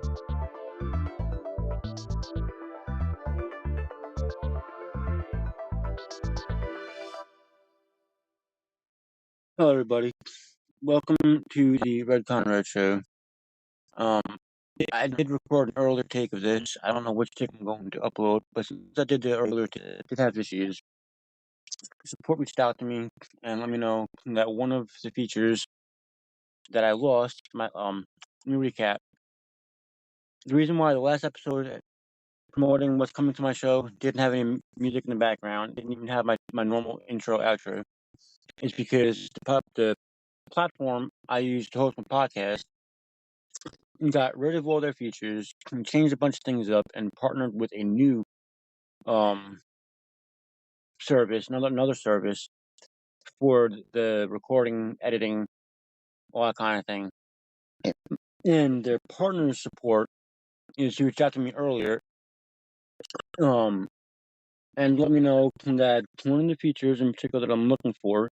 Hello, everybody. Welcome to the Red Conrad Show. Um, I did record an earlier take of this. I don't know which take I'm going to upload, but since I did the earlier take, it did have issues. Support reached out to me and let me know that one of the features that I lost, let me recap. The reason why the last episode promoting what's coming to my show didn't have any music in the background, didn't even have my normal intro outro, is because the platform I use to host my podcast got rid of all their features, changed a bunch of things up, and partnered with a new um service, another service for the recording, editing, all that kind of thing. And their partner support is reached out to me earlier, and let me know that one of the features in particular that I'm looking for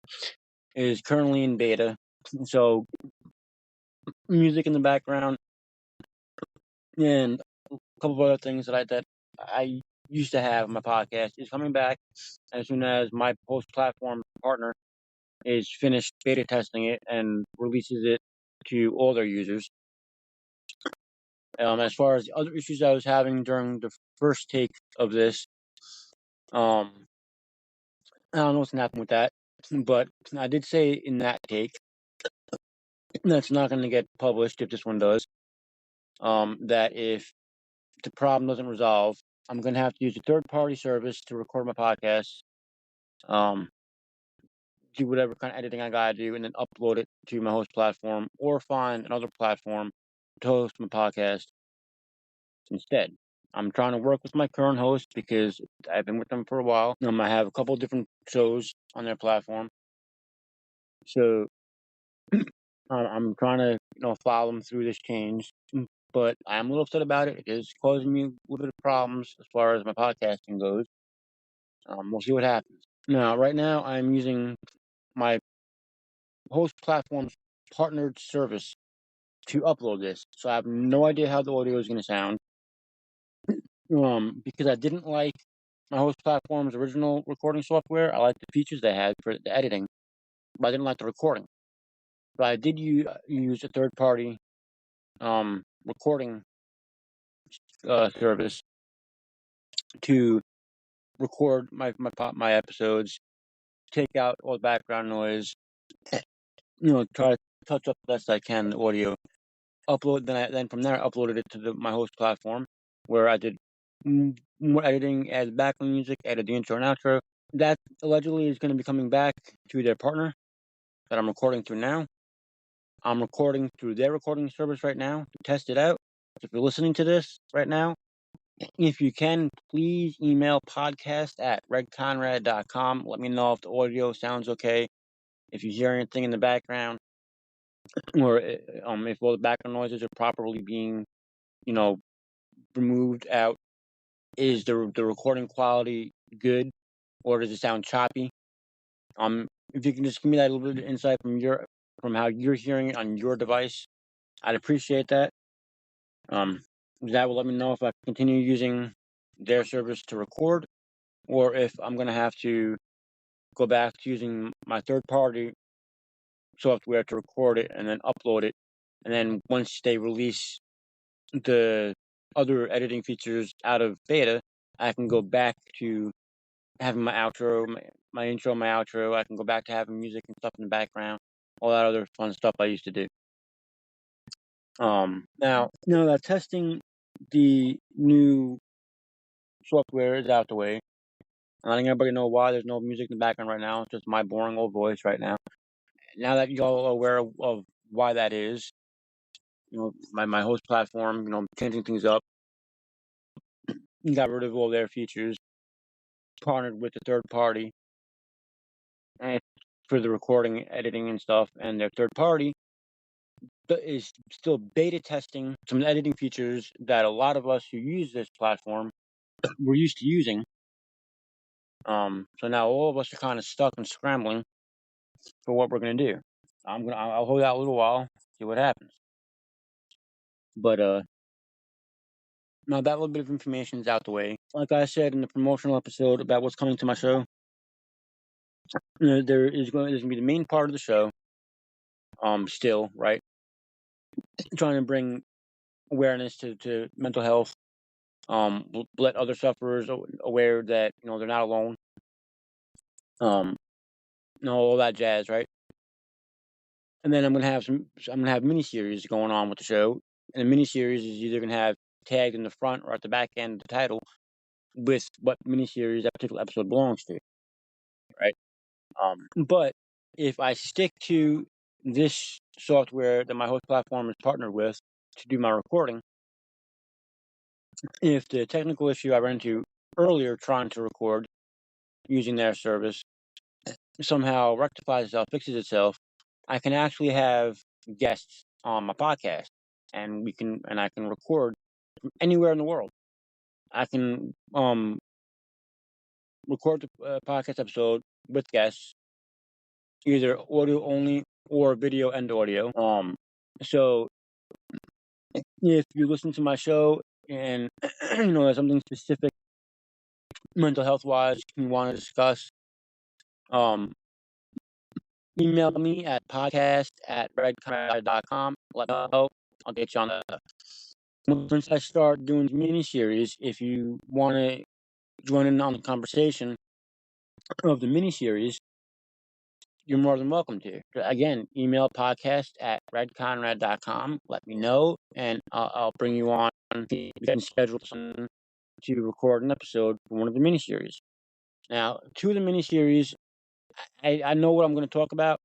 is currently in beta. So music in the background and a couple of other things that I used to have on my podcast is coming back as soon as my post platform partner is finished beta testing it and releases it to all their users. As far as the other issues I was having during the first take of this, I don't know what's gonna happen with that, but I did say in that take that's not going to get published if this one does. That if the problem doesn't resolve, I'm going to have to use a third-party service to record my podcast. Do whatever kind of editing I gotta do, and then upload it to my host platform, or find another platform to host my podcast instead. I'm trying to work with my current host because I've been with them for a while. I have a couple different shows on their platform, so I'm trying to follow them through this change. But I'm a little upset about it. It is causing me a little bit of problems as far as my podcasting goes. We'll see what happens. Now, right now, I'm using my host platform's partnered service to upload this, so I have no idea how the audio is going to sound. Because I didn't like my host platform's original recording software. I liked the features they had for the editing, but I didn't like the recording. But I did use a third-party recording service to record my episodes, take out all the background noise, try to touch up the best I can the audio. Upload then from there I uploaded it to my host platform where I did more editing, added background music, added the intro and outro. That allegedly is going to be coming back to their partner that I'm recording through now. I'm recording through their recording service right now to test it out. So if you're listening to this right now, if you can, please email podcast@redconrad.com. Let me know if the audio sounds okay, if you hear anything in the background, or if all the background noises are properly being, removed out. Is the recording quality good, or does it sound choppy? If you can just give me that little bit of insight from how you're hearing it on your device, I'd appreciate that. That will let me know if I continue using their service to record, or if I'm gonna have to go back to using my third-party software to record it and then upload it, and then once they release the other editing features out of beta, I can go back to having my outro, my intro, my outro. I can go back to having music and stuff in the background, all that other fun stuff I used to do. Now, that testing the new software is out the way. I'm letting everybody know why there's no music in the background right now. It's just my boring old voice right now. Now that y'all are aware of why that is, my host platform, changing things up, got rid of all their features, partnered with a third party and for the recording, editing, and stuff, and their third party is still beta testing some editing features that a lot of us who use this platform were used to using. So now all of us are kind of stuck and scrambling for what we're gonna do. I'll hold out a little while, see what happens. But Now that little bit of information is out the way. Like I said in the promotional episode about what's coming to my show, there's going to be the main part of the show. Still, right, trying to bring awareness to mental health. Let other sufferers aware that they're not alone. Um, all that jazz, right? And then I'm gonna have mini series going on with the show, and the mini series is either gonna have tagged in the front or at the back end of the title with what mini series that particular episode belongs to, right? But if I stick to this software that my host platform is partnered with to do my recording, if the technical issue I ran into earlier trying to record using their service somehow rectifies itself, fixes itself, I can actually have guests on my podcast, and I can record from anywhere in the world. I can record the podcast episode with guests, either audio only or video and audio. So if you listen to my show and there's something specific mental health wise you want to discuss, email me at podcast@redconrad.com. Let me know. I'll get you on the. Once I start doing mini series, if you want to join in on the conversation of the mini series, you're more than welcome to. Again, email podcast@redconrad.com. Let me know, and I'll bring you on. We can schedule something to record an episode for one of the mini series. Now, two of the mini series, I know what I'm going to talk about.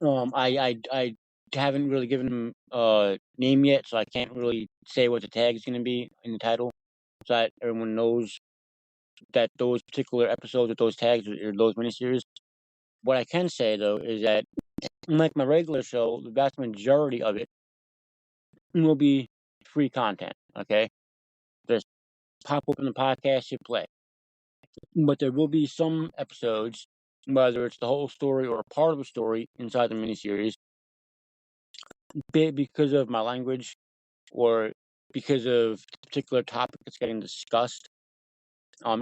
I haven't really given them a name yet, so I can't really say what the tag is going to be in the title, so that everyone knows that those particular episodes with those tags are those miniseries. What I can say though is that, unlike my regular show, the vast majority of it will be free content. Okay, just pop open the podcast, hit play. But there will be some episodes, whether it's the whole story or a part of a story inside the miniseries, because of my language or because of the particular topic that's getting discussed,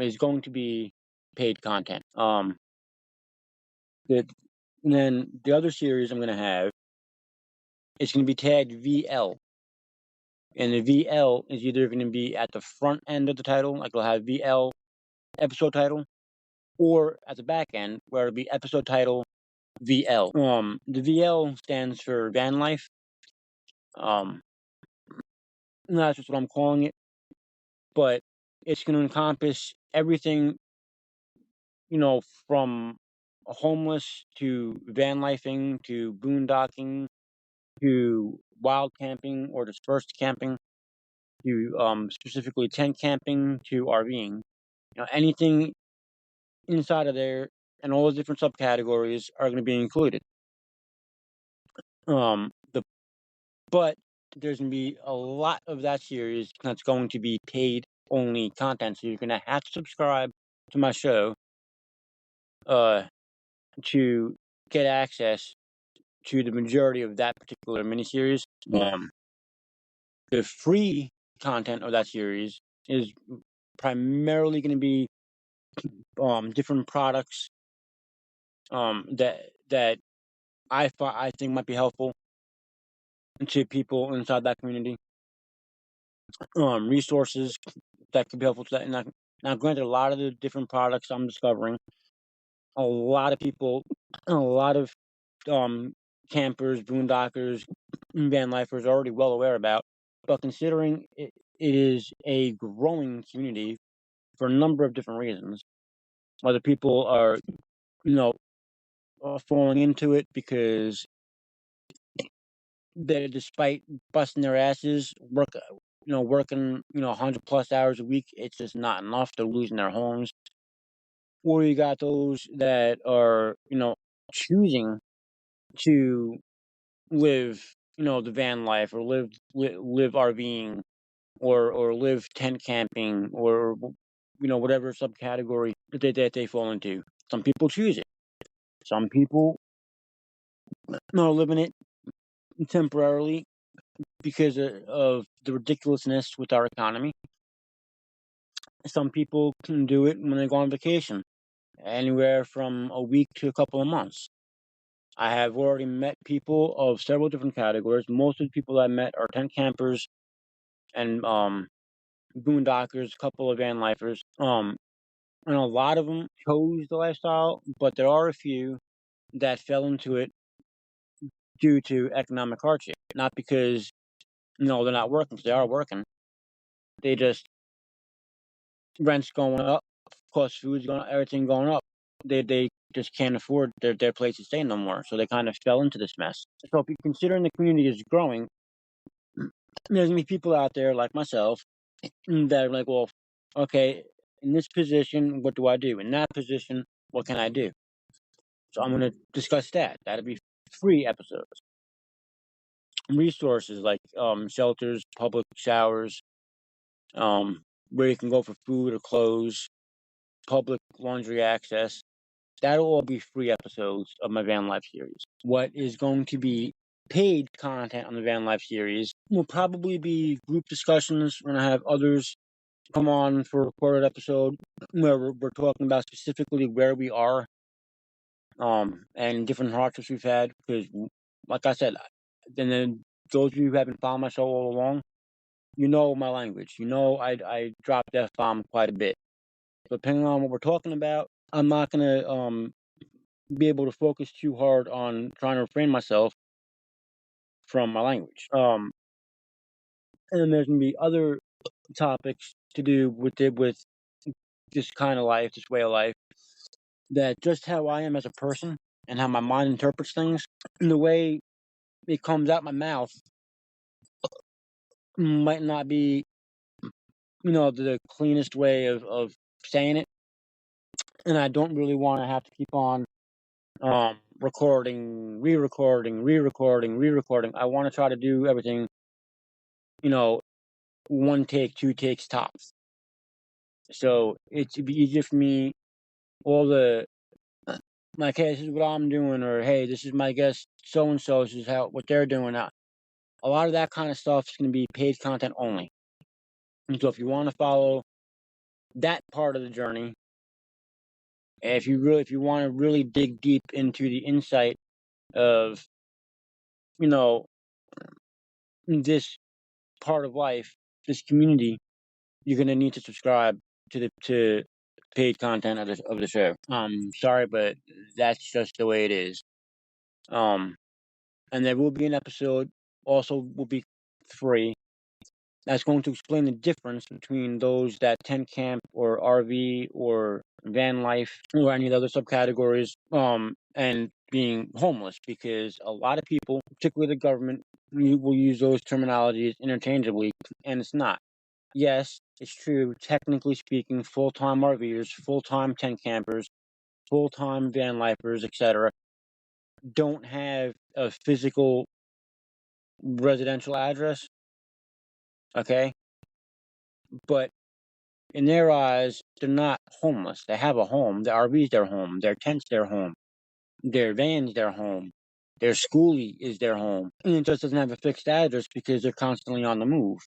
is going to be paid content. And then the other series I'm going to have is going to be tagged VL. And the VL is either going to be at the front end of the title, like it'll have VL episode title, or at the back end, where it'll be episode title VL. The VL stands for van life. That's just what I'm calling it. But it's going to encompass everything, from homeless to van lifing to boondocking to wild camping or dispersed camping to specifically tent camping to RVing. Anything inside of there and all the different subcategories are going to be included. The but there's going to be a lot of that series that's going to be paid only content, so you're going to have to subscribe to my show to get access to the majority of that particular miniseries. The free content of that series is primarily going to be different products that I think might be helpful to people inside that community. Resources that could be helpful to that. Now, granted, a lot of the different products I'm discovering, a lot of people, a lot of campers, boondockers, van lifers are already well aware about. But considering it is a growing community for a number of different reasons, whether people are, falling into it because they, despite busting their asses, working, 100+ hours a week, it's just not enough. They're losing their homes. Or you got those that are, choosing to live, the van life, or live RVing, or live tent camping, or whatever subcategory that they fall into. Some people choose it. Some people are living it temporarily because of the ridiculousness with our economy. Some people can do it when they go on vacation, anywhere from a week to a couple of months. I have already met people of several different categories. Most of the people I met are tent campers and boondockers, a couple of van lifers. And a lot of them chose the lifestyle, but there are a few that fell into it due to economic hardship, not because they're not working. 'Cause they are working. They just rent's going up, cost food's going up, everything going up. They just can't afford their place to stay no more. So they kind of fell into this mess. So if you considering the community is growing, there's gonna be people out there like myself that are like, well, okay, in this position, what do I do? In that position, what can I do? So I'm gonna discuss that. That'll be free episodes. Resources like shelters, public showers, where you can go for food or clothes, public laundry access. That'll all be free episodes of my van life series. What is going to be paid content on the van life series will probably be group discussions when I have others come on for a recorded episode where we're talking about specifically where we are and different hardships we've had. Because, like I said, and then those of you who haven't followed my show all along, you know my language. You know I drop the F-bomb quite a bit. So depending on what we're talking about, I'm not going to be able to focus too hard on trying to refrain myself from my language. And then there's going to be other topics to do with this kind of life, this way of life, that just how I am as a person and how my mind interprets things, and the way it comes out my mouth might not be, the cleanest way of saying it. And I don't really want to have to keep on recording, re-recording. I want to try to do everything, one take, two takes tops. So it'd be easier for me, all the like, hey, this is what I'm doing, or hey, this is my guest so and so, this is what they're doing. A lot of that kind of stuff is going to be paid content only. And so if you want to follow that part of the journey, if you want to really dig deep into the insight of, this part of life, this community, you're gonna need to subscribe to paid content of the show. Sorry, but that's just the way it is. And there will be an episode, also will be free, that's going to explain the difference between those that tent camp or RV or van life or any of the other subcategories, and being homeless, because a lot of people, particularly the government, will use those terminologies interchangeably, and it's not. Yes, it's true. Technically speaking, full-time RVers, full-time tent campers, full-time van lifers, etc., don't have a physical residential address. Okay, but in their eyes, they're not homeless. They have a home. Their RV's their home. Their tent's their home. Their van's their home. Their schoolie is their home. And it just doesn't have a fixed address because they're constantly on the move.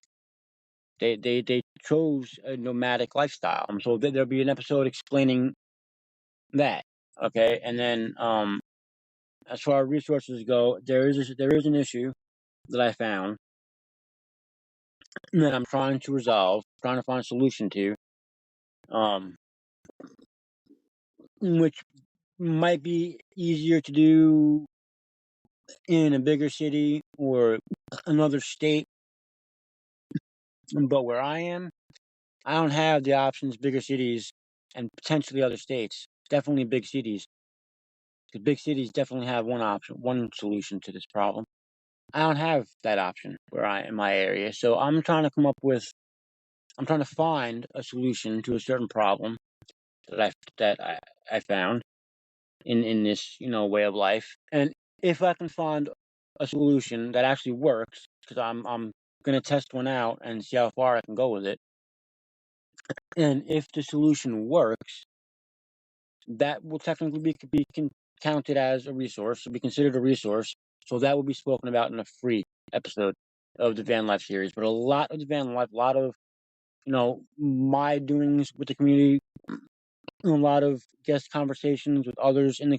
They chose a nomadic lifestyle. So there'll be an episode explaining that. Okay, and then as far as resources go, there is an issue that I found that I'm trying to resolve, trying to find a solution to, um, which might be easier to do in a bigger city or another state. But where I am, I don't have the options bigger cities and potentially other states. Definitely big cities. Because big cities definitely have one solution to this problem. I don't have that option in my area. So I'm trying to find a solution to a certain problem that I found in this, way of life. And if I can find a solution that actually works, because I'm gonna test one out and see how far I can go with it. And if the solution works, that will technically counted as a resource, be considered a resource. So that will be spoken about in a free episode. of the van life series, but a lot of the van life, a lot of my doings with the community, a lot of guest conversations with others in the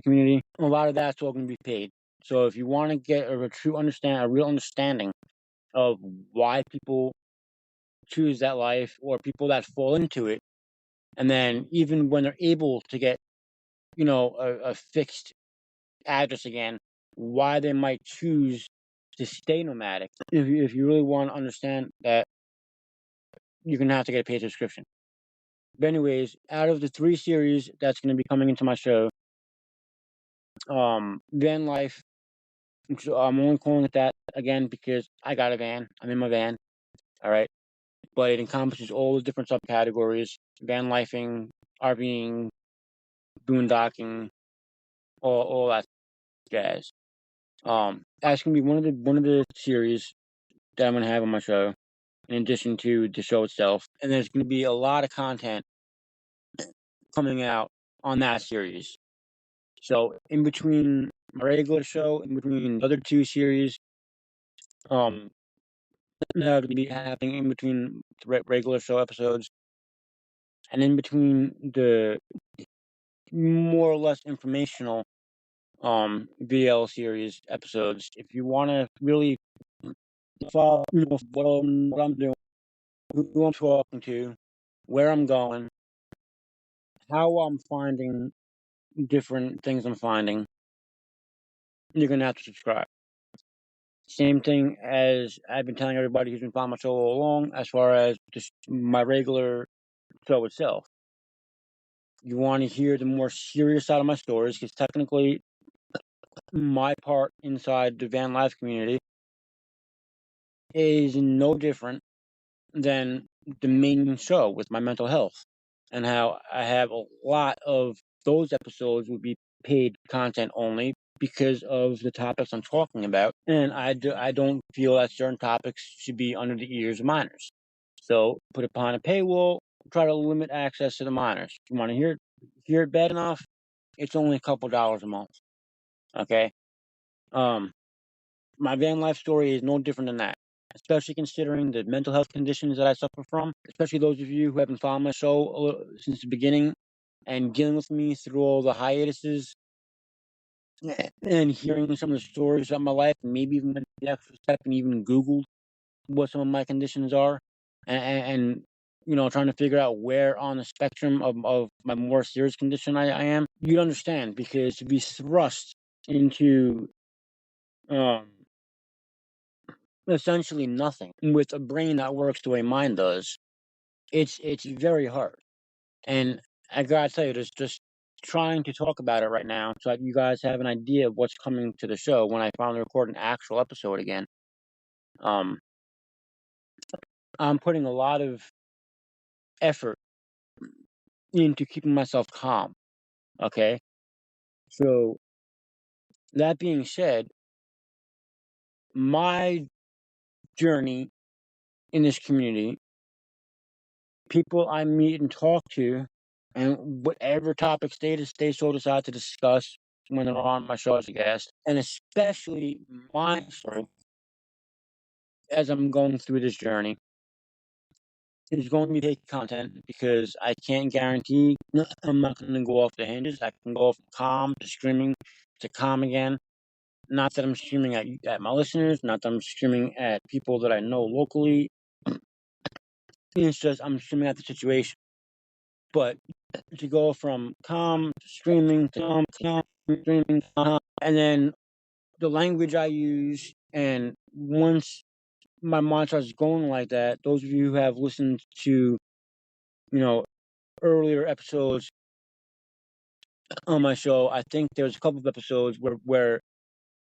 community. A lot of that's all going to be paid. So if you want to get a real understanding of why people choose that life or people that fall into it, and then even when they're able to get a fixed address again, why they might choose to stay nomadic. If you really want to understand that, you're gonna have to get a paid subscription. But anyways, out of the 3 series that's gonna be coming into my show, van life. So I'm only calling it that again because I got a van. I'm in my van. All right, but it encompasses all the different subcategories: van lifing, RVing, boondocking, all that jazz. That's gonna be one of the series that I'm gonna have on my show, in addition to the show itself. And there's gonna be a lot of content coming out on that series. So in between my regular show, in between the other 2 series, um, that will be happening in between the regular show episodes, and in between the more or less informational VL series episodes. If you want to really follow what I'm doing, who I'm talking to, where I'm going, how I'm finding different things I'm finding, you're gonna have to subscribe. Same thing as I've been telling everybody who's been following my show all along, as far as just my regular show itself. You want to hear the more serious side of my stories, because technically, my part inside the van life community is no different than the main show with my mental health, and how I have a lot of those episodes would be paid content only because of the topics I'm talking about, and I don't feel that certain topics should be under the ears of minors. So put it behind a paywall, try to limit access to the minors. If you want to hear it bad enough, it's only a couple dollars a month. Okay. Um, my van life story is no different than that, especially considering the mental health conditions that I suffer from. Especially those of you who have been following my show since the beginning and dealing with me through all the hiatuses, and hearing some of the stories of my life, maybe even went the extra step and even Googled what some of my conditions are, and trying to figure out where on the spectrum of my more serious condition I am. You'd understand, because to be thrust into um essentially nothing with a brain that works the way mine does, it's very hard. And I gotta tell you, just trying to talk about it right now, so that you guys have an idea of what's coming to the show when I finally record an actual episode again. Um, I'm putting a lot of effort into keeping myself calm. Okay, so that being said, my journey in this community, people I meet and talk to, and whatever topics they so decide to discuss when they're on my show as a guest, and especially my story as I'm going through this journey, is going to be paid content, because I can't guarantee I'm not going to go off the hinges. I can go from calm to screaming to calm again. Not that I'm screaming at my listeners, not that I'm screaming at people that I know locally. It's just I'm screaming at the situation. But to go from calm to screaming to calm, screaming, calm, and then the language I use, and once my mind starts going like that, those of you who have listened to, you know, earlier episodes on my show, I think there's a couple of episodes where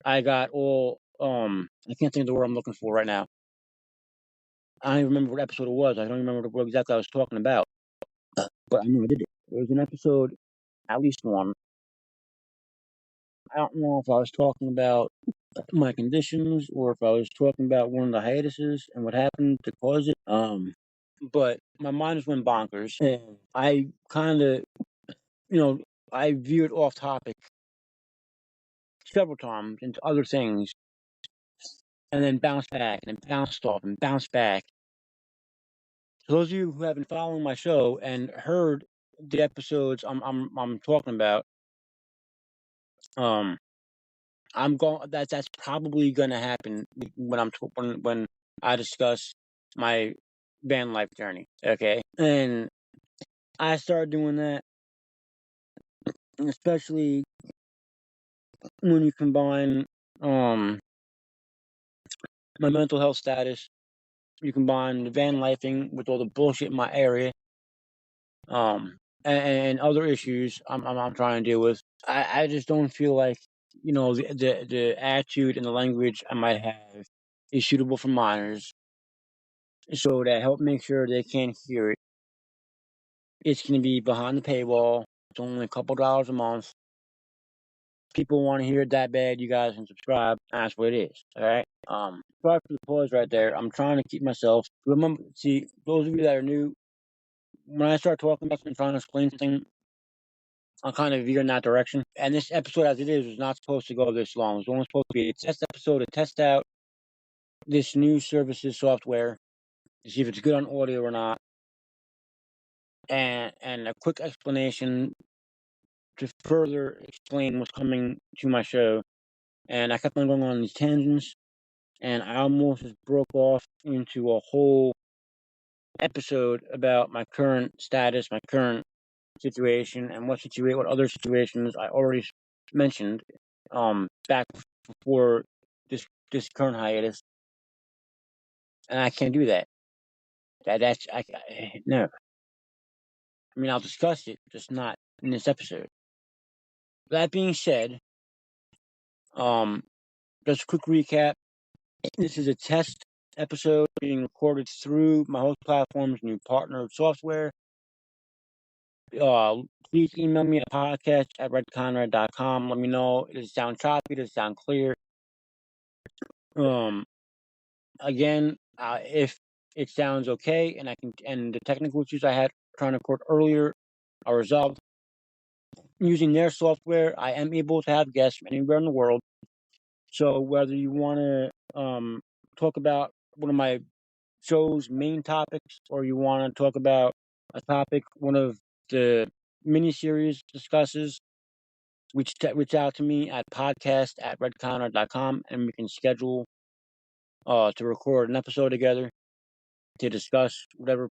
I got all I can't think of the word I'm looking for right now. I don't even remember what episode it was. I don't remember what exactly I was talking about. But I knew I did it. There was an episode, at least one. I don't know if I was talking about my conditions, or if I was talking about one of the hiatuses and what happened to cause it. But my mind just went bonkers, and I kind of, you know, I veered off topic several times into other things, and then bounce back, and then bounce off, and bounce back. For those of you who have been following my show and heard the episodes I'm talking about, um, I'm going. That's probably gonna happen when I discuss my van life journey. Okay, and I started doing that, especially when you combine my mental health status, you combine the van lifing with all the bullshit in my area, and other issues I'm trying to deal with. I just don't feel like the attitude and the language I might have is suitable for minors. So to help make sure they can't hear it, it's going to be behind the paywall. It's only a couple dollars a month. People want to hear it that bad, you guys can subscribe. That's what it is. All right. Sorry for the pause right there. I'm trying to keep myself. Remember, see, those of you that are new, when I start talking about something, trying to explain something, I'll kind of veer in that direction. And this episode, as it is, was not supposed to go this long. It was only supposed to be a test episode to test out this new services software to see if it's good on audio or not, and a quick explanation to further explain what's coming to my show. And I kept on going on these tangents, and I almost just broke off into a whole episode about my current status, my current situation, and what other situations I already mentioned back before this current hiatus, and I can't do that. That's no. I mean, I'll discuss it, just not in this episode. That being said, just a quick recap. This is a test episode being recorded through my host platform's new partner software. Please email me at podcast@redconrad.com. Let me know. Does it sound choppy? Does it sound clear? Again, if it sounds okay and the technical issues I had trying to record earlier are resolved using their software, I am able to have guests from anywhere in the world. So whether you want to talk about one of my show's main topics, or you want to talk about a topic one of the miniseries discusses, reach out to me at podcast@redconrad.com, and we can schedule to record an episode together to discuss whatever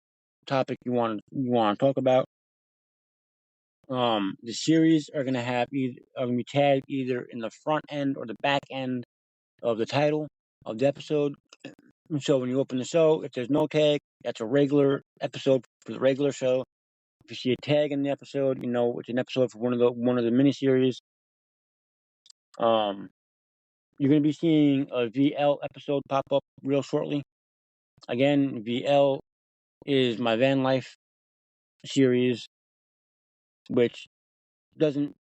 topic you want to talk about. The series are gonna be tagged either in the front end or the back end of the title of the episode. And so when you open the show, if there's no tag, that's a regular episode for the regular show. If you see a tag in the episode, you know it's an episode for one of the miniseries. You're gonna be seeing a VL episode pop up real shortly. Again, VL is my van life series, which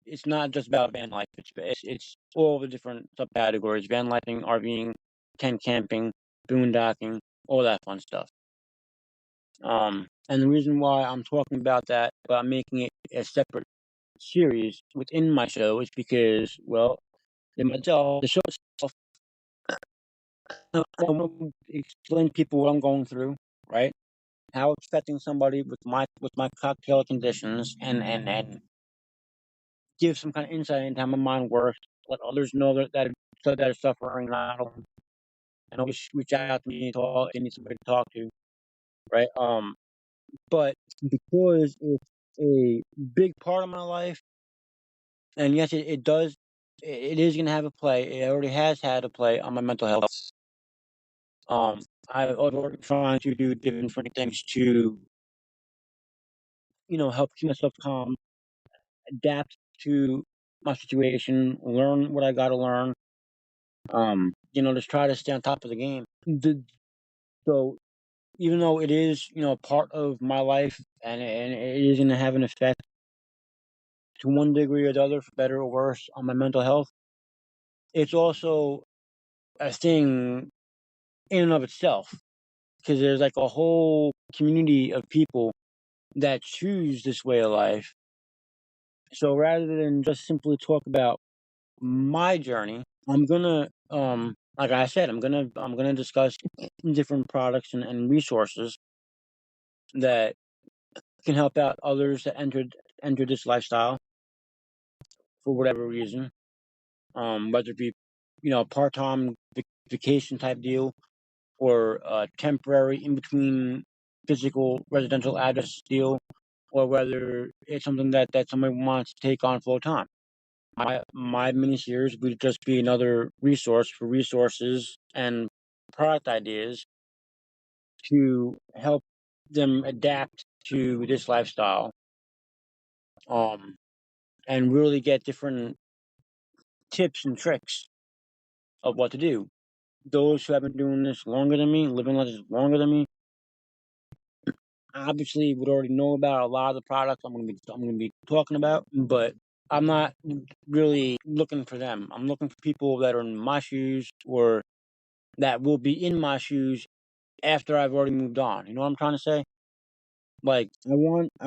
it's not just about van life. It's all the different subcategories: van lifing, RVing, tent camping, boondocking, all that fun stuff. And the reason why I'm talking about that, but I'm making it a separate series within my show, is because, well, the show itself, I want to explain to people what I'm going through, right? How it's affecting somebody with my cocktail conditions, and give some kind of insight into how my mind works. Let others know that are suffering, not alone, and always reach out to me if they need somebody to talk to, right? But because it's a big part of my life, and yes, it is going to have a play. It already has had a play on my mental health. I've already trying to do different things to, help keep myself calm, adapt to my situation, learn what I got to learn. Just try to stay on top of the game. So even though it is, part of my life, and it is going to have an effect to one degree or the other, for better or worse, on my mental health, it's also a thing in and of itself, because there's like a whole community of people that choose this way of life. So rather than just simply talk about my journey, I'm gonna like I said, I'm gonna discuss different products and resources that can help out others that enter this lifestyle for whatever reason. Whether it be, part-time vacation type deal, or temporary in between physical residential address deal, or whether it's something that somebody wants to take on full time. My mini series would just be another resource for resources and product ideas to help them adapt to this lifestyle, um, and really get different tips and tricks of what to do. Those who have been doing this longer than me, living like this longer than me, obviously would already know about a lot of the products I'm gonna be talking about, but I'm not really looking for them. I'm looking for people that are in my shoes, or that will be in my shoes after I've already moved on. You know what I'm trying to say? Like, I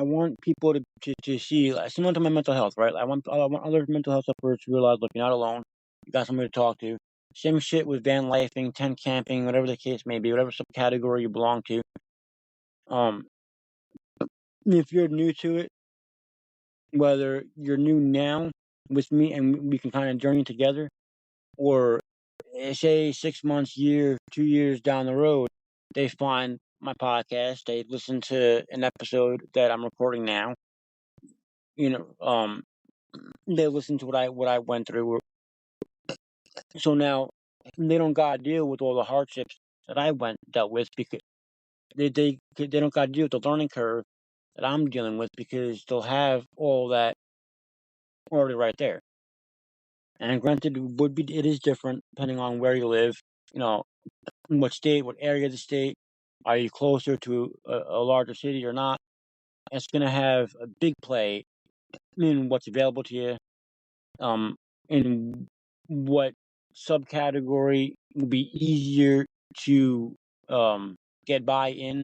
want people to see, like, similar to my mental health, right? I want other mental health sufferers to realize, look, you're not alone. You got somebody to talk to. Same shit with van lifing, tent camping, whatever the case may be, whatever subcategory you belong to. Um, if you're new to it, whether you're new now with me and we can kind of journey together, or say 6 months, year, 2 years down the road, they find my podcast, they listen to an episode that I'm recording now, you know, they listen to what I went through. So now they don't gotta deal with all the hardships that I dealt with, because they don't gotta deal with the learning curve that I'm dealing with, because they'll have all that already right there. And granted, it is different depending on where you live, you know, in what state, what area of the state. Are you closer to a larger city or not? It's gonna have a big play in what's available to you, um, in what subcategory will be easier to get by in.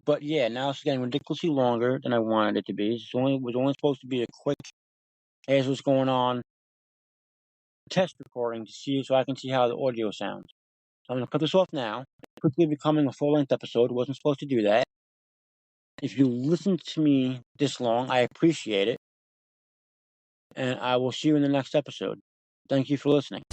But yeah, now it's getting ridiculously longer than I wanted it to be. It was only supposed to be a quick, here's what's going on, test recording to see, so I can see how the audio sounds. So I'm gonna cut this off now. Quickly becoming a full-length episode. Wasn't supposed to do that. If you listen to me this long, I appreciate it, and I will see you in the next episode. Thank you for listening.